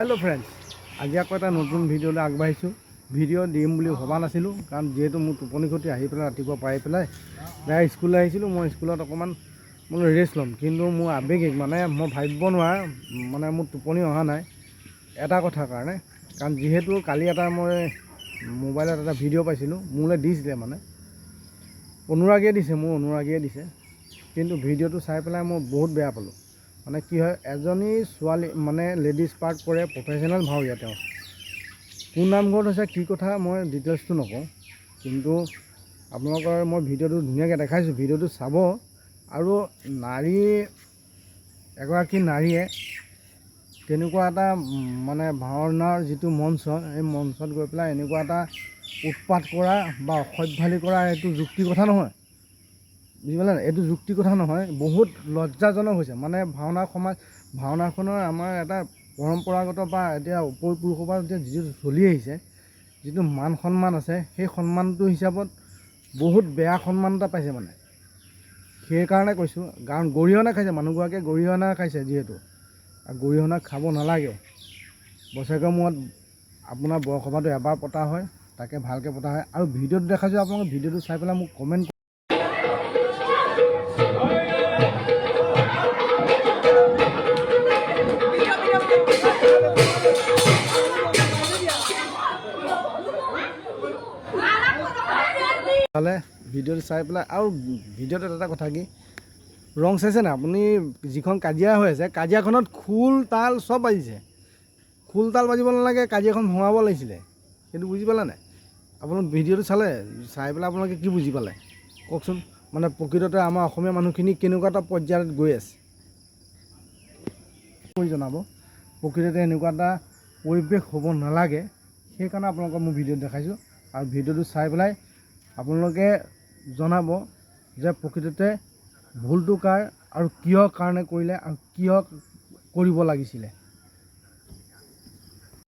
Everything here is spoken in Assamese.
हेलो फ्रेंड्स, आज एक नतुन भिडिओ आगबाढ़ी भिडिओ दिम भबा नासिलो कारण जेहेतु मोर टोपनी खति रातिपुवा पाई पेलाय डाइरेक्ट स्कूल मैं स्कूल अकमान मैं रेस्ट लम किन्तु मोर आवेगिक माने मैं भाविब नोवारा माने मोर टोपनी अहा ना एटा कथा कारण कारण जेहेतु काली मैं मोबाइल भिडिओ पाइছিলোঁ मोले दिছিলে माने अनुरागिये दिছে मोर अनुरागिये दिছে किन्तु भिडिओ चाई पेलाय मैं बहुत बेया पालो माने कि है एजनी छोवाली माने लेडिज पार्ट करे प्रोफेशनल भावरिया कोन नामघर कि कथा मैं डिटेल्स तो नक किन्तु आपलोकर मैं भिडिओ धुनियाके देखाइছোঁ भिडिओ चाब और नारी एगराकी नारिये तेनेकुवा एटा माने भावनार जितु मंच এই मंचत गई पेलाय एनेकुवा एटा उत्पात करा बा असभ्याली करा एटु जुक्ति कथा নহয় बुझि पाले ना एटु जुक्ति कथा নহয় बहुत लज्जाजनक होइছে माने भावना समाज भावनाखনৰ আমাৰ এটা परम्परागत बा এতিয়া উপপুৰুষৰ পৰা যিটো চলি আহিছে যিটো মান সন্মান আছে সেই সন্মানটো হিচাপত বহুত বেয়া সন্মান এটা পাইছে মানে সেই কাৰণে কৈছোঁ কাৰণ গৰিহণা খাইছে মানুহগৰাকীয়ে গৰিহণা খাইছে যিহেতু গৰিহণা খাব নালাগে বছৰেকৰ মূৰত আপোনাৰ বৰসভাটো এবাৰ পতা হয় তাকে ভালকে পতা হয় আৰু ভিডিঅ'টো দেখাইছোঁ আপোনালোকে ভিডিঅ'টো চাই পেলাই মোক কমেণ্ট ভিডিঅ' চাই পেলাই আৰু ভিডিঅ'ত এটা কথা কি ৰং চাইছে না আপুনি যিখন কাজিয়া হৈ আছে কাজিয়াখনত খোল তাল সব বাজিছে খোল তাল বাজিব নালাগে কাজিয়াখন ভঙাব লাগিছিলে কিন্তু বুজি পালে নাই আপোনালোক ভিডিঅ'টো চাই পেলাই আপোনালোকে কি বুজি পালে কওকচোন মানে প্ৰকৃততে আমাৰ অসমীয়া মানুহখিনি কেনেকুৱা এটা পৰ্যায়ত গৈ আছে কৈ জনাব প্ৰকৃততে এনেকুৱা এটা পৰিৱেশ হ'ব নালাগে সেইকাৰণে আপোনালোকক মই ভিডিঅ'ত দেখাইছোঁ আৰু ভিডিঅ'টো চাই পেলাই আপোনালোকে জনাব যে প্ৰকৃততে ভুলটো কাৰ আৰু কিয় কাৰণে কৰিলে আৰু কিয় কৰিব লাগিছিলে।